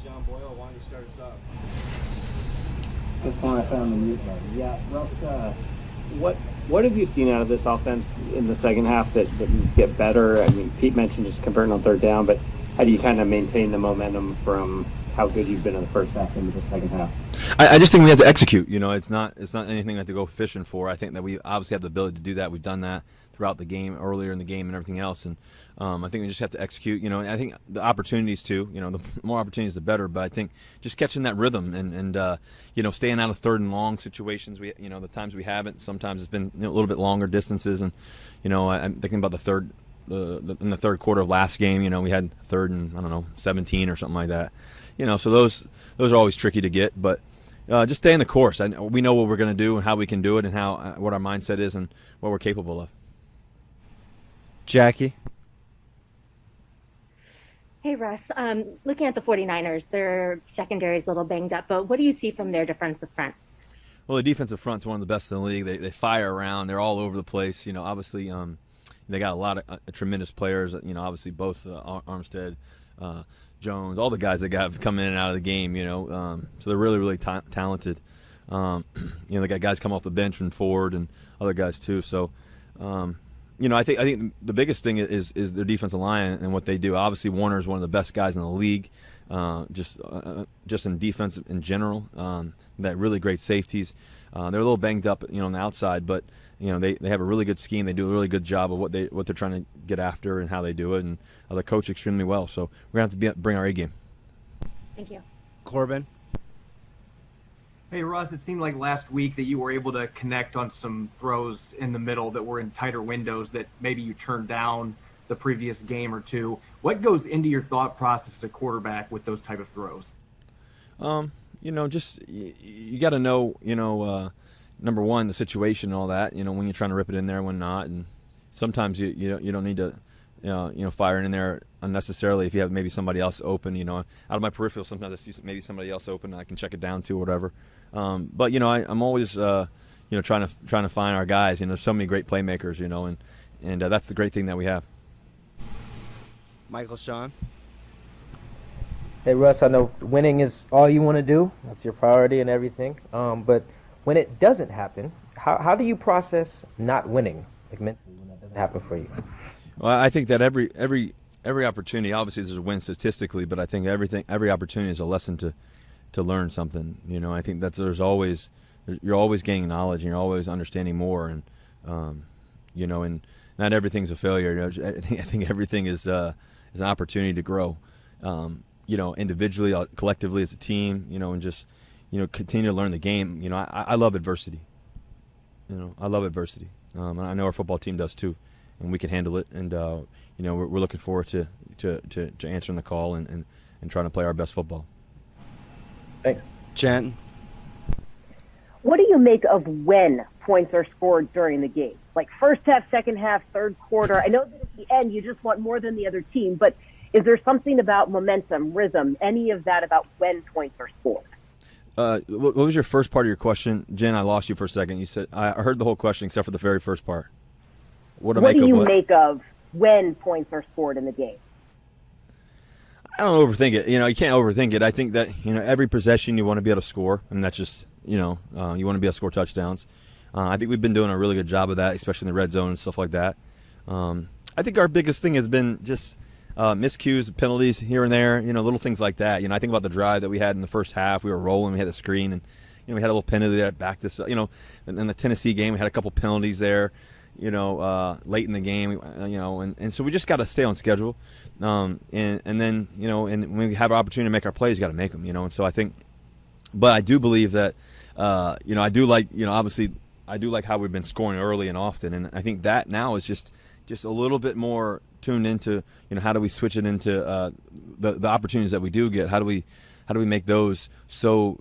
John Boyle, why don't you start us up? That's fine. I found the mute button. Yeah, Russ, what have you seen out of this offense in the second half that needs to get better? I mean, Pete mentioned just converting on third down, but how do you kind of maintain the momentum from how good you've been in the first half into the second half? I just think we have to execute. It's not anything that to go fishing for. I think that we obviously have the ability to do that. We've done that throughout the game, earlier in the game, and everything else. And I think we just have to execute. And I think the opportunities too. The more opportunities, the better. But I think just catching that rhythm and staying out of third and long situations. We the times we haven't. Sometimes it's been a little bit longer distances. And I'm thinking about in the third quarter of last game. We had third and 17 or something like that. So those are always tricky to get, but just stay in the course. We know what we're going to do and how we can do it and how what our mindset is and what we're capable of. Jackie? Hey, Russ. Looking at the 49ers, their secondary is a little banged up, but what do you see from their defensive front? Well, the defensive front's one of the best in the league. They fire around. They're all over the place. Obviously, they got a lot of tremendous players. Obviously both Armstead, Jones, all the guys that got come in and out of the game. So they're really, really talented. They got guys come off the bench from Ford and other guys too. So, I think the biggest thing is their defensive line and what they do. Obviously, Warner is one of the best guys in the league, just in defense in general. That really great safeties. They're a little banged up, on the outside, but they have a really good scheme. They do a really good job of what they're trying to get after and how they do it, and they coach extremely well. So we're gonna have to bring our A game. Thank you. Corbin? Hey, Russ, it seemed like last week that you were able to connect on some throws in the middle that were in tighter windows that maybe you turned down the previous game or two. What goes into your thought process as a quarterback with those type of throws? Just you got to know, number one, the situation and all that, when you're trying to rip it in there, when not. And sometimes you don't need to, fire it in there unnecessarily if you have maybe somebody else open. Out of my peripheral, sometimes I see maybe somebody else open and I can check it down to or whatever. But I'm always trying to find our guys. There's so many great playmakers. And that's the great thing that we have. Michael Sean? Hey, Russ, I know winning is all you want to do. That's your priority and everything. But when it doesn't happen, how do you process not winning, like mentally, when that doesn't happen for you? Well, I think that every opportunity, obviously there's a win statistically, but I think every opportunity is a lesson to learn something. I think that you're always gaining knowledge and you're always understanding more, and and not everything's a failure. I think everything is an opportunity to grow. Individually, collectively as a team, and just, continue to learn the game. I love adversity. I love adversity. And I know our football team does too, and we can handle it. And, we're looking forward to answering the call and trying to play our best football. Thanks. Jen? What do you make of when points are scored during the game? Like first half, second half, third quarter. I know that at the end you just want more than the other team, but is there something about momentum, rhythm, any of that about when points are scored? What was your first part of your question, Jen? I lost you for a second. You said I heard the whole question except for the very first part. What do you make of when points are scored in the game? I don't overthink it. You can't overthink it. I think that every possession you want to be able to score, and that's just you want to be able to score touchdowns. I think we've been doing a really good job of that, especially in the red zone and stuff like that. I think our biggest thing has been just miscues, penalties here and there, little things like that. I think about the drive that we had in the first half. We were rolling, we had the screen, and we had a little penalty that backed us. In the Tennessee game, we had a couple penalties there, late in the game, and so we just got to stay on schedule. And then and when we have an opportunity to make our plays, you got to make them. And so I think, but I do believe that I do like obviously I do like how we've been scoring early and often, and I think that now is just a little bit more tuned into how do we switch it into the opportunities that we do get. How do we make those so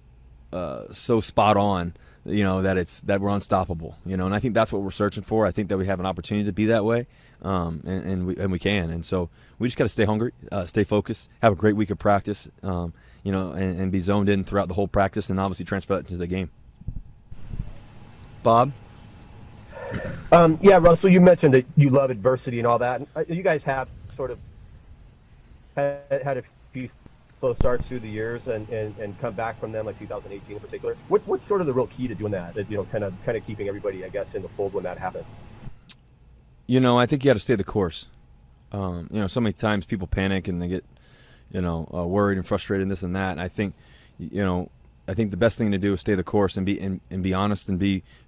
spot on, that we're unstoppable, and I think that's what we're searching for. I think that we have an opportunity to be that way, and we can, and so we just got to stay hungry, stay focused, have a great week of practice, and be zoned in throughout the whole practice, and obviously transfer that into the game. Bob? Yeah, Russell, you mentioned that you love adversity and all that. You guys have sort of had a few slow starts through the years and come back from them, like 2018 in particular. What's sort of the real key to doing that? Kind of keeping everybody, I guess, in the fold when that happens. I think you got to stay the course. So many times people panic and they get, worried and frustrated and this and that. And I think, I think the best thing to do is stay the course and be honest and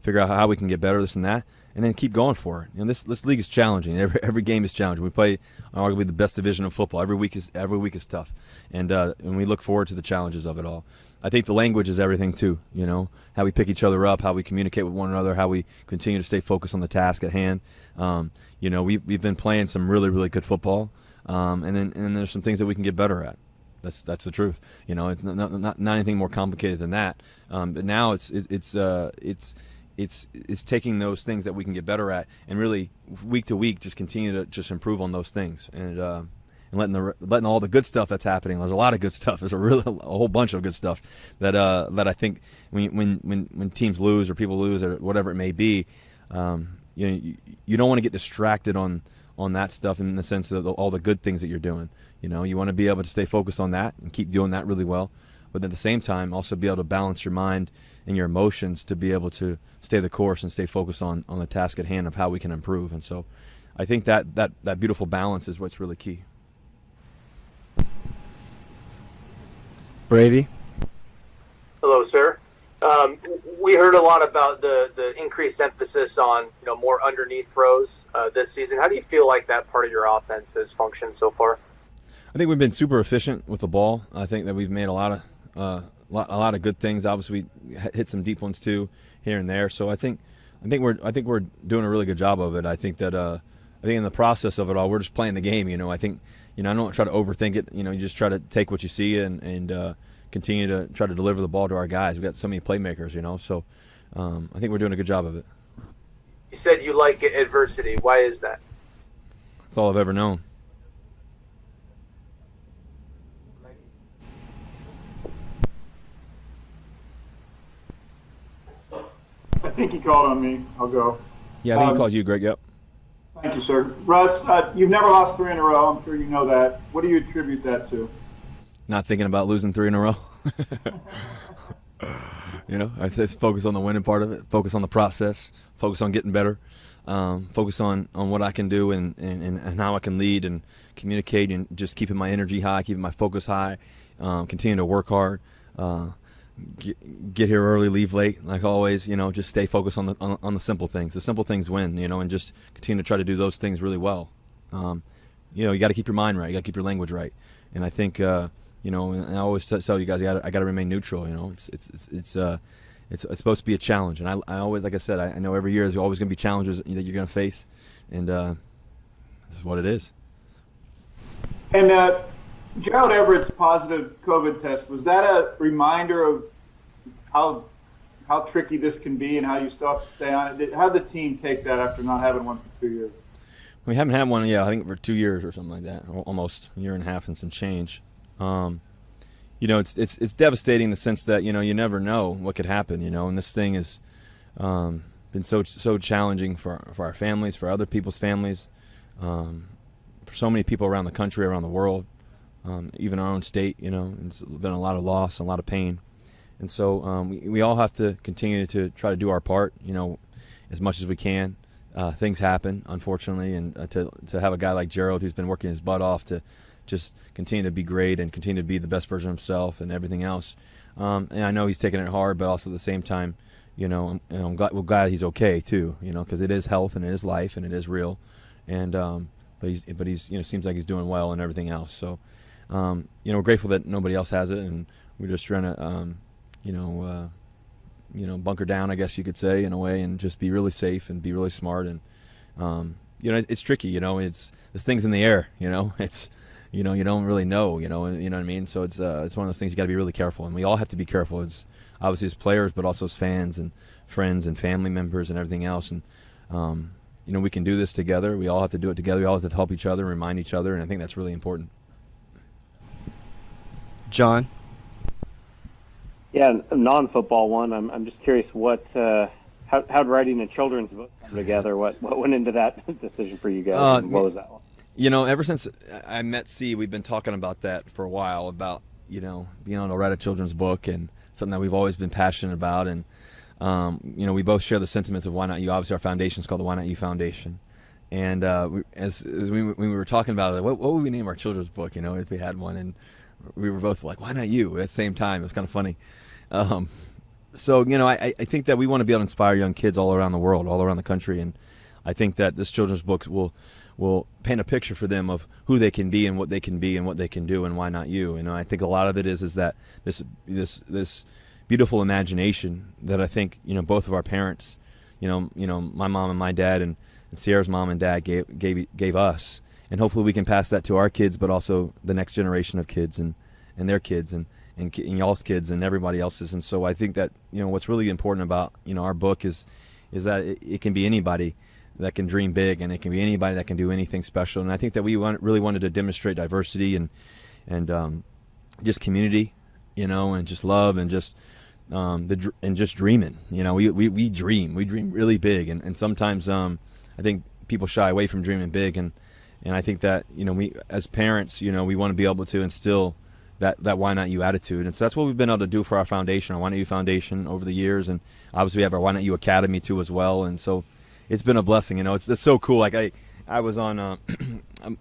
figure out how we can get better, this and that, and then keep going for it. This league is challenging. Every game is challenging. We play arguably the best division of football. Every week is tough, and we look forward to the challenges of it all. I think the language is everything too. How we pick each other up, how we communicate with one another, how we continue to stay focused on the task at hand. We've been playing some really, really good football, and then there's some things that we can get better at. That's the truth. It's not anything more complicated than that. But now it's taking those things that we can get better at, and really week to week just continue to just improve on those things, and letting all the good stuff that's happening. There's a lot of good stuff. There's a whole bunch of good stuff that I think when teams lose or people lose or whatever it may be, you don't want to get distracted on that stuff in the sense of all the good things that you're doing. You want to be able to stay focused on that and keep doing that really well, but at the same time also be able to balance your mind and your emotions to be able to stay the course and stay focused on the task at hand of how we can improve. And so I think that beautiful balance is what's really key. Brady. Hello, sir. We heard a lot about the increased emphasis on more underneath throws this season. How do you feel like that part of your offense has functioned so far? I think we've been super efficient with the ball. I think that we've made a lot of good things. Obviously, we hit some deep ones too here and there. So I think we're doing a really good job of it. I think in the process of it all, we're just playing the game. I think I don't try to overthink it. You just try to take what you see and continue to try to deliver the ball to our guys. We've got so many playmakers. So I think we're doing a good job of it. You said you like adversity. Why is that? That's all I've ever known. I think he called on me. I'll go. Yeah, I think he called you, Greg. Yep. Thank you, sir. Russ, you've never lost 3 in a row. I'm sure you know that. What do you attribute that to? Not thinking about losing 3 in a row. I just focus on the winning part of it, focus on the process, focus on getting better, focus on what I can do and how I can lead and communicate, and just keeping my energy high, keeping my focus high, continue to work hard, get here early, leave late, like always. Just stay focused on the simple things. The simple things win. And just continue to try to do those things really well. You got to keep your mind right. You got to keep your language right. And I think and I always tell you guys, I got to remain neutral. It's supposed to be a challenge, and I always, like I said, I know every year there's always going to be challenges that you're going to face, and this is what it is. And Gerald Everett's positive COVID test, was that a reminder of how tricky this can be and how you still have to stay on it? How did the team take that after not having one for 2 years? We haven't had one, I think for 2 years or something like that, almost a year and a half and some change. It's devastating in the sense that you never know what could happen. And this thing has been so challenging for our families, for other people's families, for so many people around the country, around the world. Even our own state, it's been a lot of loss, a lot of pain. And so we all have to continue to try to do our part, as much as we can. Things happen, unfortunately, and to have a guy like Gerald who's been working his butt off to just continue to be great and continue to be the best version of himself and everything else. And I know he's taking it hard, but also at the same time, I'm glad he's okay too, because it is health and it is life and it is real. And but he's seems like he's doing well and everything else. So we're grateful that nobody else has it, and we're just trying to bunker down, I guess you could say, in a way, and just be really safe and be really smart. And it's tricky, it's this thing's in the air, it's you don't really know, you know what I mean. So it's one of those things you got to be really careful, and we all have to be careful. It's obviously as players, but also as fans and friends and family members and everything else. And we can do this together. We all have to do it together. We all have to help each other, remind each other, and I think that's really important. John. Yeah, a non-football one. I'm just curious how'd writing a children's book come together? What went into that decision for you guys? And what was that one? Ever since I met C, we've been talking about that for a while, about being able to write a children's book and something that we've always been passionate about. And, we both share the sentiments of Why Not You. Obviously, our foundation is called the Why Not You Foundation. And when we were talking about it, what would we name our children's book, if we had one? And we were both like, why not you? At the same time, it was kind of funny. I think that we want to be able to inspire young kids all around the world, all around the country. And I think that this children's book will paint a picture for them of who they can be and what they can be and what they can do and why not you. And I think a lot of it is that this beautiful imagination that I think, both of our parents, my mom and my dad and Sierra's mom and dad gave us. And hopefully we can pass that to our kids, but also the next generation of kids and their kids and y'all's kids and everybody else's. And so I think that, what's really important about, our book is that it can be anybody that can dream big, and it can be anybody that can do anything special. And I think that we really wanted to demonstrate diversity and just community, and just love and just and just dreaming. We dream really big, and sometimes I think people shy away from dreaming big, and I think that we as parents, we want to be able to instill that why not you attitude. And so that's what we've been able to do for our foundation, our Why Not You Foundation, over the years. And obviously we have our Why Not You Academy too as well. And so it's been a blessing. It's so cool. Like I was on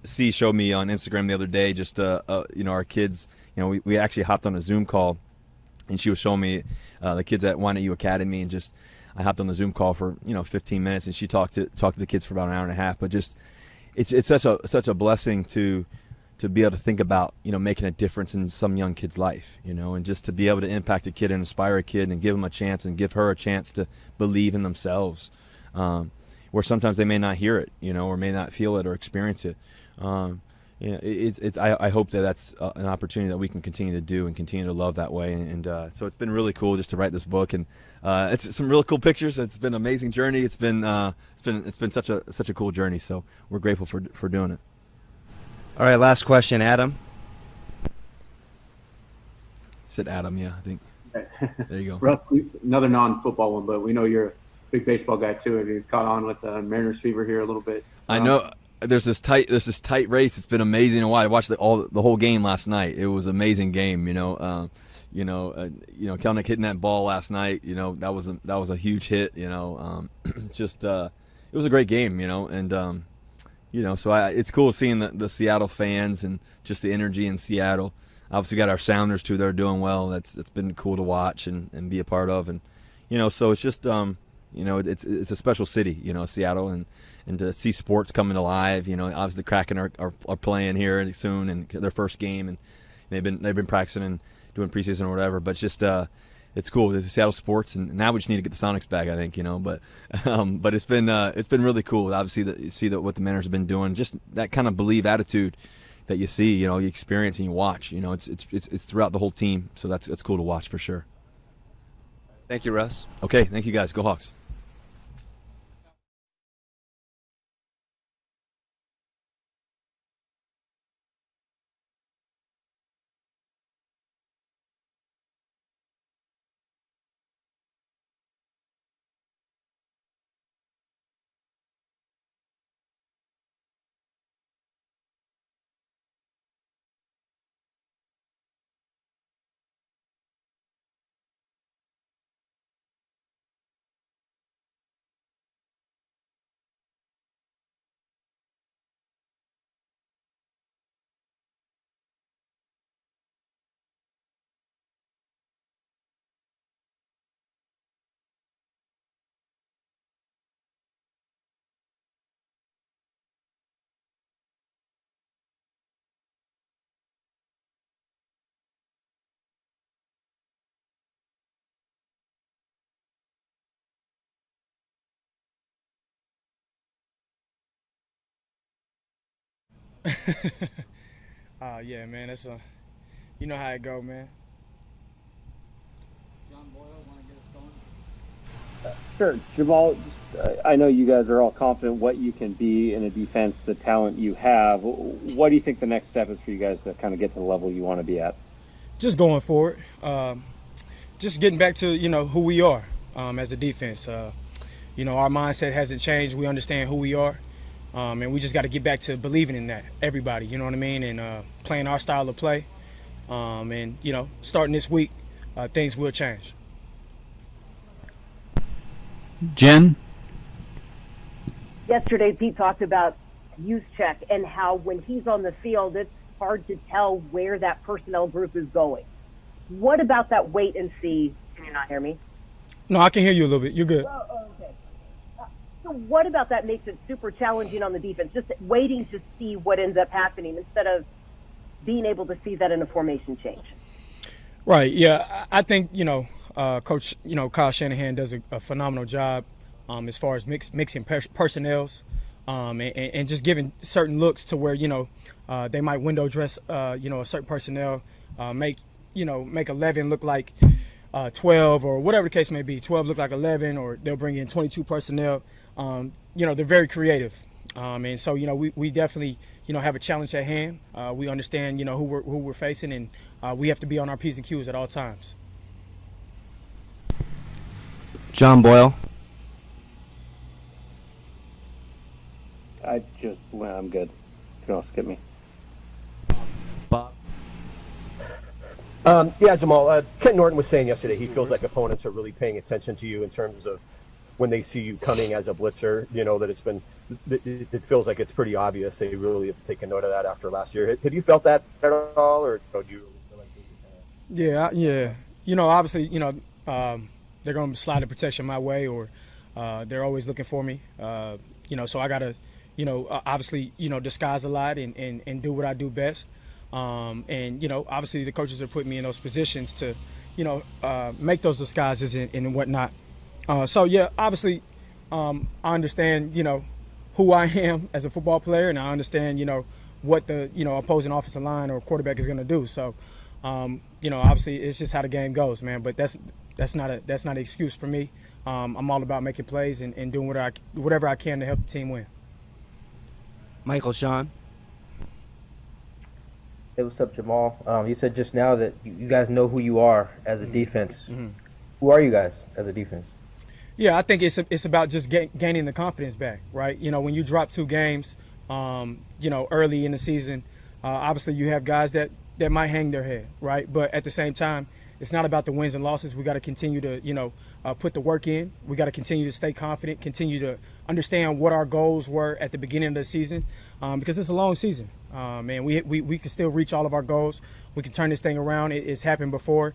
C showed me on Instagram the other day, just our kids, we actually hopped on a Zoom call, and she was showing me the kids at Why Not You Academy, and just I hopped on the Zoom call for 15 minutes, and she talked to the kids for about an hour and a half. But just it's such a blessing to be able to think about making a difference in some young kid's life, and just to be able to impact a kid and inspire a kid and give them a chance and give her a chance to believe in themselves, where sometimes they may not hear it, or may not feel it or experience it. I hope that that's an opportunity that we can continue to do and continue to love that way. And so it's been really cool just to write this book, and it's some really cool pictures. It's been an amazing journey. It's been such a cool journey. So we're grateful for doing it. All right, last question, Adam. I said Adam, yeah, I think. There you go. Russ, another non-football one, but we know you're a big baseball guy too. Have you caught on with the Mariners fever here a little bit? I know. There's this tight race. It's been amazing to watch. I watched the whole game last night. It was an amazing game. Kelnick hitting that ball last night. That was a huge hit. It was a great game. So it's cool seeing the Seattle fans and just the energy in Seattle. Obviously, got our Sounders too. They're doing well. That's been cool to watch and be a part of. And so it's just it's a special city. Seattle, and to see sports coming alive. Obviously the Kraken are playing here soon, and their first game, and they've been practicing and doing preseason or whatever. But it's just it's cool. There's Seattle sports, and now we just need to get the Sonics back, I think. But it's been really cool. Obviously, you see what the Mariners have been doing. Just that kind of believe attitude that you see, you experience and you watch. It's throughout the whole team. So that's cool to watch for sure. Thank you, Russ. Okay, thank you guys. Go Hawks. Yeah, man, that's you know how it go, man. Sure, Jamal. I know you guys are all confident what you can be in a defense, the talent you have. What do you think the next step is for you guys to kind of get to the level you want to be at? Just going forward, just getting back to who we are as a defense. Our mindset hasn't changed. We understand who we are. And we just got to get back to believing in that, everybody, you know what I mean, and playing our style of play And starting this week, things will change. Jen? Yesterday, Pete talked about use check and how when he's on the field, it's hard to tell where that personnel group is going. What about that wait and see? Can you not hear me? No, I can hear you a little bit. You're good. Okay. So what about that makes it super challenging on the defense? Just waiting to see what ends up happening instead of being able to see that in a formation change. Right. Yeah. I think Coach Kyle Shanahan does a phenomenal job as far as mixing personnels and just giving certain looks to where they might window dress a certain personnel, make 11 look like 12 or whatever the case may be. 12 look like 11, or they'll bring in 22 personnel. They're very creative, and so we definitely have a challenge at hand. We understand who we're facing, and we have to be on our P's and Q's at all times. John Boyle. I'm good. You can all skip me. Bob. Yeah, Jamal. Ken Norton was saying yesterday he feels like opponents are really paying attention to you in terms of when they see you coming as a blitzer. That it feels like it's pretty obvious. They really have taken note of that after last year. Have you felt that at all, or do you feel like Yeah. Obviously, they're going to slide the protection my way, or they're always looking for me. So I got to, obviously, disguise a lot and do what I do best. Obviously the coaches are putting me in those positions to, make those disguises and whatnot. Obviously, I understand, who I am as a football player, and I understand, what the, opposing offensive line or quarterback is going to do. So, obviously it's just how the game goes, man. But that's not an excuse for me. I'm all about making plays and doing whatever I can to help the team win. Michael Sean. Hey, what's up, Jamal? You said just now that you guys know who you are as a defense. Mm-hmm. Who are you guys as a defense? Yeah, I think it's about just gaining the confidence back, right? When you drop 2 games, early in the season, obviously you have guys that might hang their head, right? But at the same time, it's not about the wins and losses. We got to continue to, put the work in. We got to continue to stay confident, continue to understand what our goals were at the beginning of the season, because it's a long season. Man, we can still reach all of our goals. We can turn this thing around. It's happened before.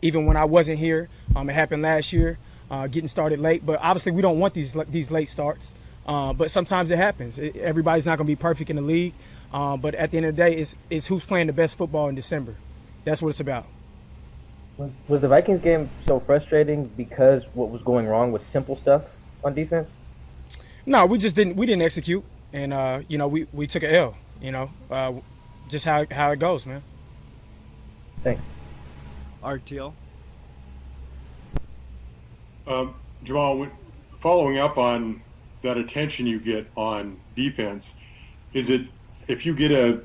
Even when I wasn't here, it happened last year, getting started late. But obviously we don't want these late starts. But sometimes it happens. Everybody's not going to be perfect in the league. But at the end of the day, it's who's playing the best football in December. That's what it's about. Was the Vikings game so frustrating because what was going wrong was simple stuff on defense? No, we didn't execute, and we took an L. Just how it goes, man. Thanks. RTL. Jamal, following up on that attention you get on defense, is it if you get a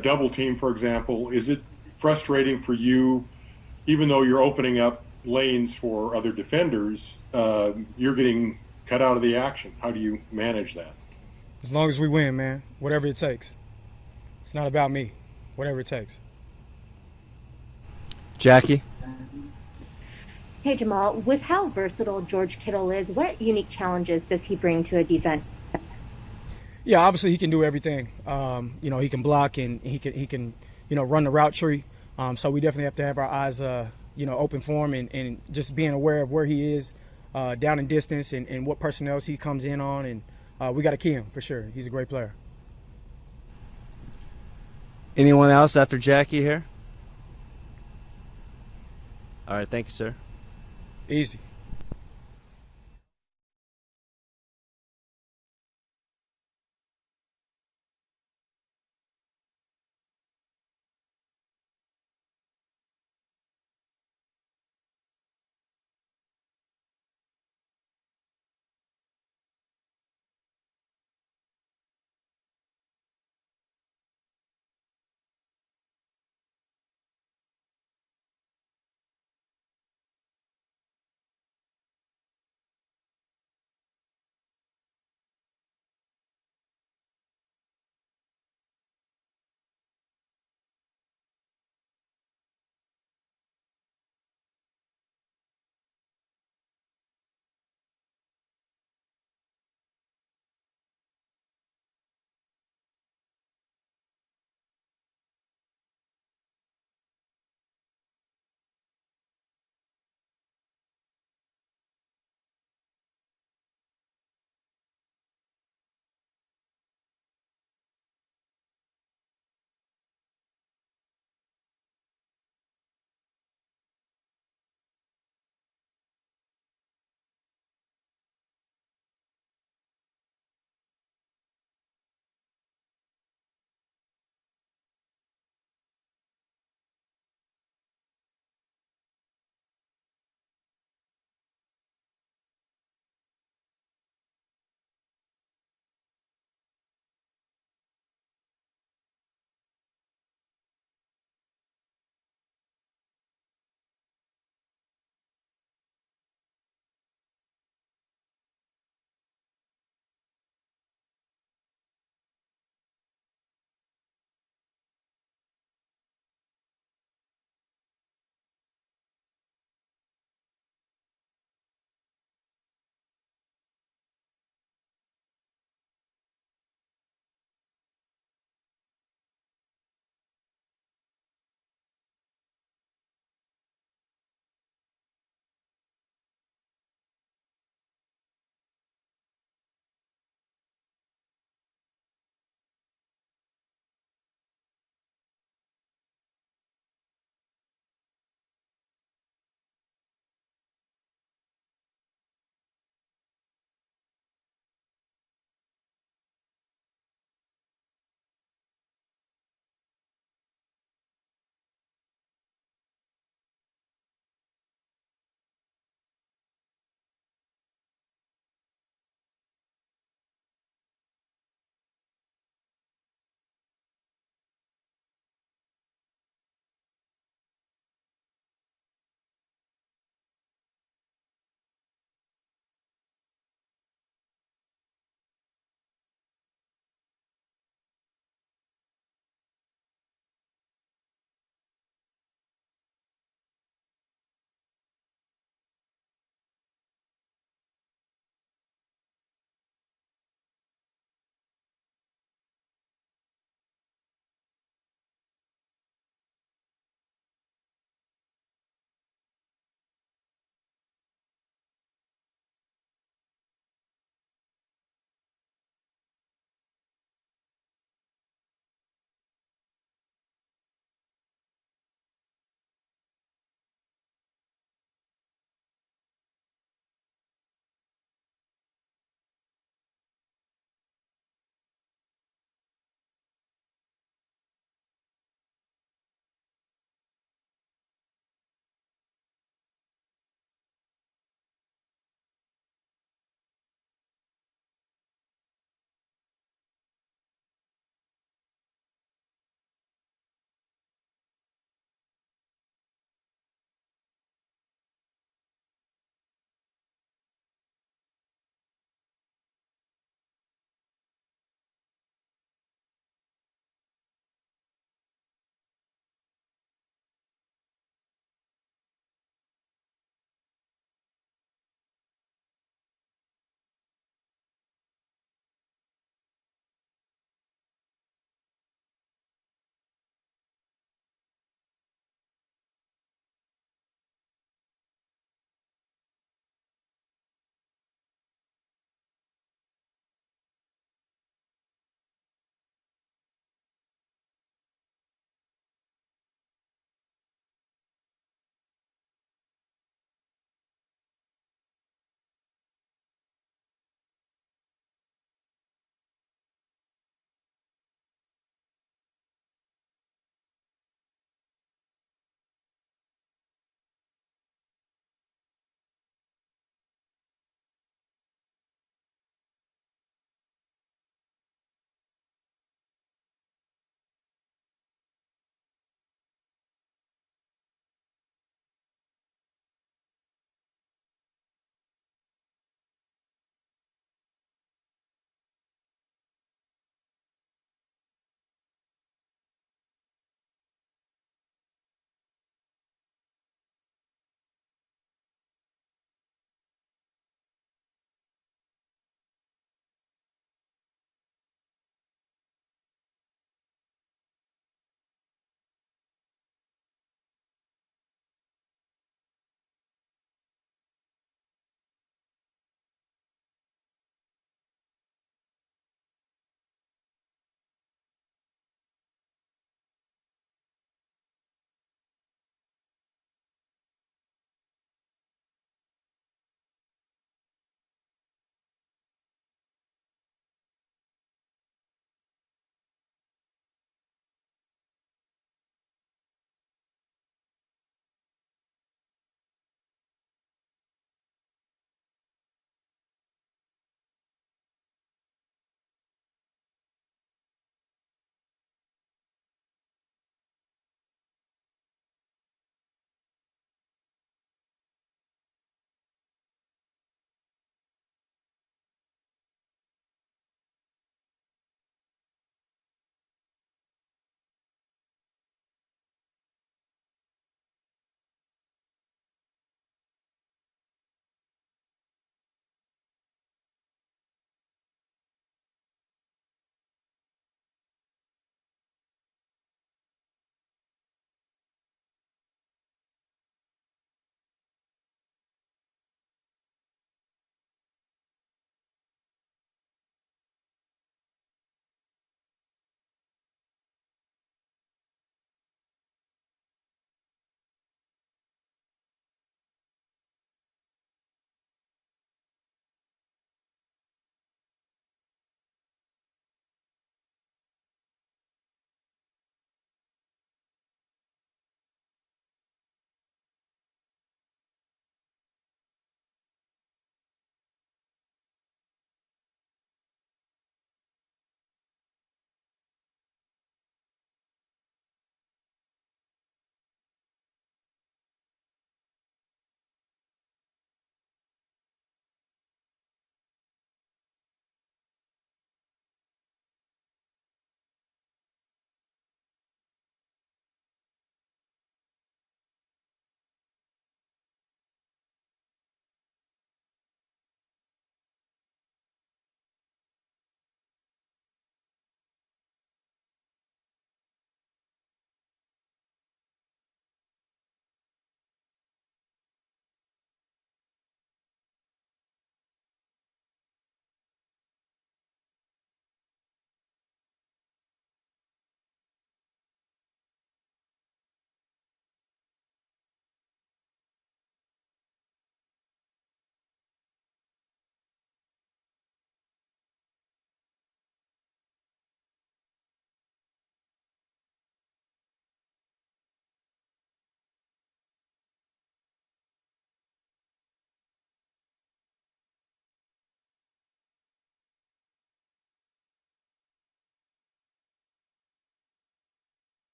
double team, for example, is it frustrating for you, even though you're opening up lanes for other defenders, you're getting cut out of the action? How do you manage that? As long as we win, man, whatever it takes. It's not about me, whatever it takes. Jackie. Hey, Jamal, with how versatile George Kittle is, what unique challenges does he bring to a defense? Yeah, obviously he can do everything. He can block and he can run the route tree. So we definitely have to have our eyes, open for him and just being aware of where he is down in distance and what personnel he comes in on. And we got to key him for sure. He's a great player. Anyone else after Jackie here? All right, thank you, sir. Easy.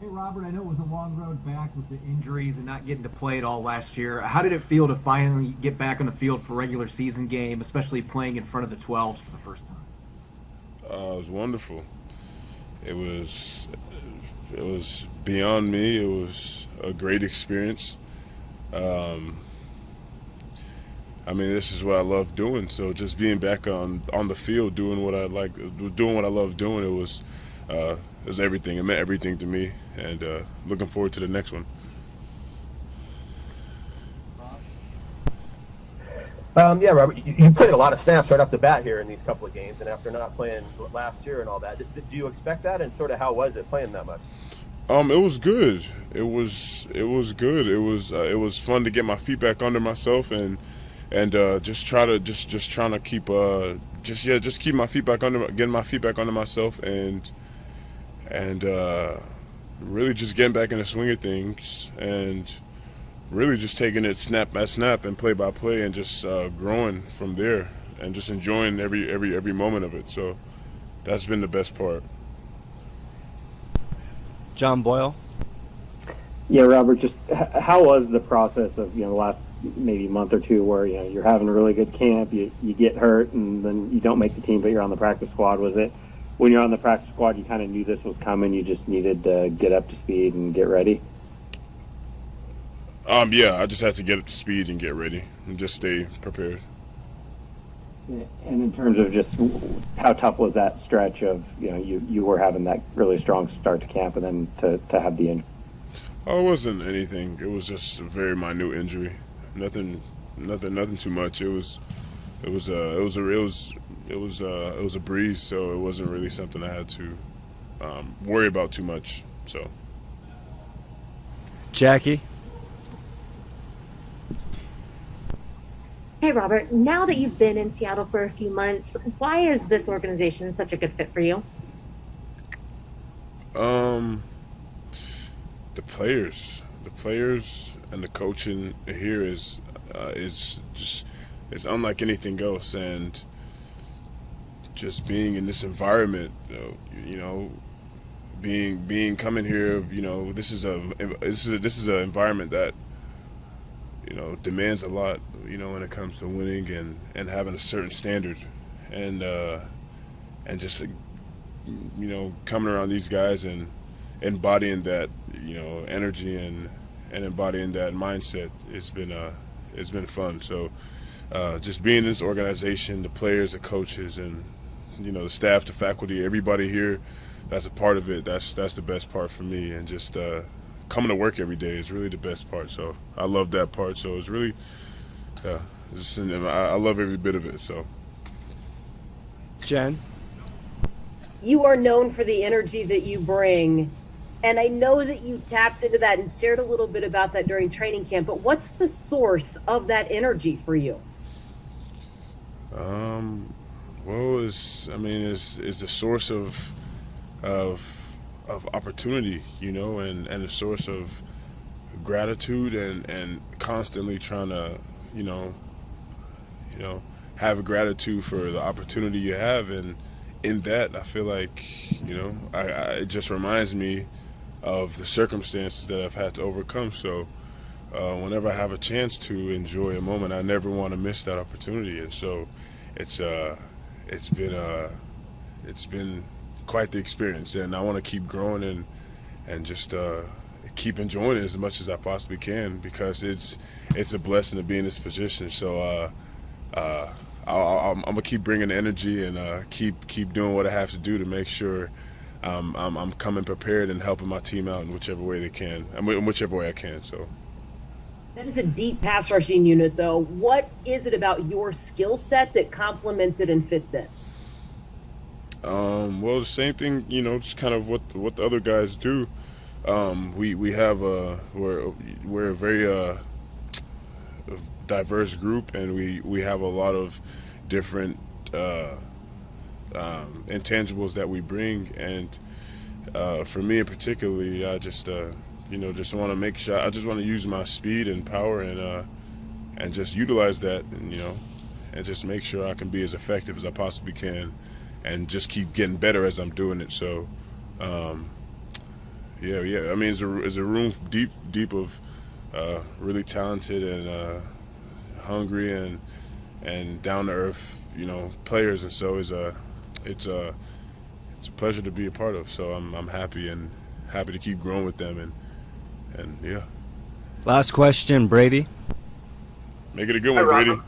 Hey, Robert, I know it was a long road back with the injuries and not getting to play at all last year. How did it feel to finally get back on the field for a regular season game, especially playing in front of the 12s for the first time? It was wonderful. It was beyond me. It was a great experience. I mean, this is what I love doing. So just being back on the field, doing what I love doing, it was everything. It meant everything to me, and looking forward to the next one. Yeah, Robert, you played a lot of snaps right off the bat here in these couple of games, and after not playing last year and all that, do you expect that? And sort of how was it playing that much? It was good. It was good. It was fun to get my feet back under myself and just trying to keep keep my feet back under, getting my feet back under myself and really just getting back in the swing of things and really just taking it snap by snap and play by play and just growing from there and just enjoying every moment of it. So that's been the best part. John Boyle. Yeah, Robert, just how was the process of, the last maybe month or two where, you're having a really good camp, you get hurt, and then you don't make the team, but you're on the practice squad? Was it when you're on the practice squad, you kind of knew this was coming, you just needed to get up to speed and get ready? Yeah, I just had to get up to speed and get ready and just stay prepared. And in terms of just how tough was that stretch of, you were having that really strong start to camp and then to have the injury? Oh, it wasn't anything. It was just a very minute injury. Nothing too much. It was a breeze. So it wasn't really something I had to worry about too much. So. Jackie. Hey, Robert, now that you've been in Seattle for a few months, why is this organization such a good fit for you? The players and the coaching here is unlike anything else, and just being in this environment, coming here, this is an environment that demands a lot, when it comes to winning and having a certain standard, and just coming around these guys and embodying that energy and embodying that mindset, it's been fun. So just being in this organization, the players, the coaches, and the staff, the faculty, everybody here that's a part of it, that's the best part for me. And just coming to work every day is really the best part. So I love that part. So it's really I love every bit of it. So Jen. You are known for the energy that you bring, and I know that you tapped into that and shared a little bit about that during training camp, but what's the source of that energy for you? Well, it's a source of opportunity, and a source of gratitude and constantly trying to, have gratitude for the opportunity you have. And in that, I feel like, it just reminds me of the circumstances that I've had to overcome. So whenever I have a chance to enjoy a moment, I never want to miss that opportunity. And so it's been quite the experience, and I want to keep growing and just keep enjoying it as much as I possibly can, because it's a blessing to be in this position. So I'm gonna keep bringing the energy and keep doing what I have to do to make sure I'm coming prepared and helping my team out in whichever way they can, in whichever way I can. So. That is a deep pass rushing unit, though. What is it about your skill set that complements it and fits it? Well, the same thing, just kind of what the other guys do. We have we're a very diverse group, and we have a lot of different intangibles that we bring. And for me, particularly, I just want to make sure. I just want to use my speed and power and just utilize that, and just make sure I can be as effective as I possibly can, and just keep getting better as I'm doing it. So, I mean, it's a room deep of really talented and hungry and down to earth, players, and so it's a pleasure to be a part of. So I'm happy to keep growing with them and yeah. Last question, Brady. Make it a good one, Brady.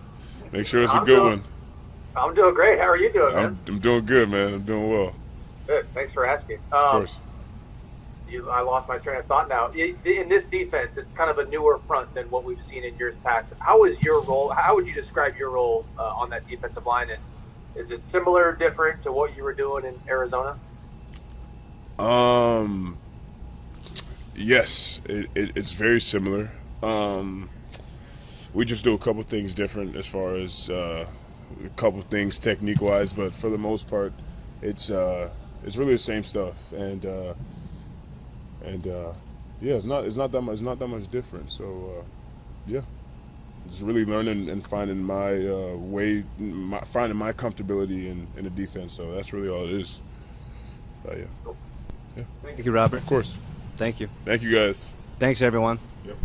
Make sure it's a good one. I'm doing great. How are you doing, man? I'm doing good, man. I'm doing well. Good. Thanks for asking. Of course. I lost my train of thought now. In this defense, it's kind of a newer front than what we've seen in years past. How is your role? How would you describe your role on that defensive line? And is it similar, different to what you were doing in Arizona? Yes, it's very similar. We just do a couple things different as far as a couple things technique-wise, but for the most part, it's really the same stuff. And yeah, it's not that much different. So yeah, just really learning and finding my way, finding my comfortability in the defense. So that's really all it is. Yeah. Thank you, Robert. Of course. Thank you. Thank you, guys. Thanks, everyone. Yep.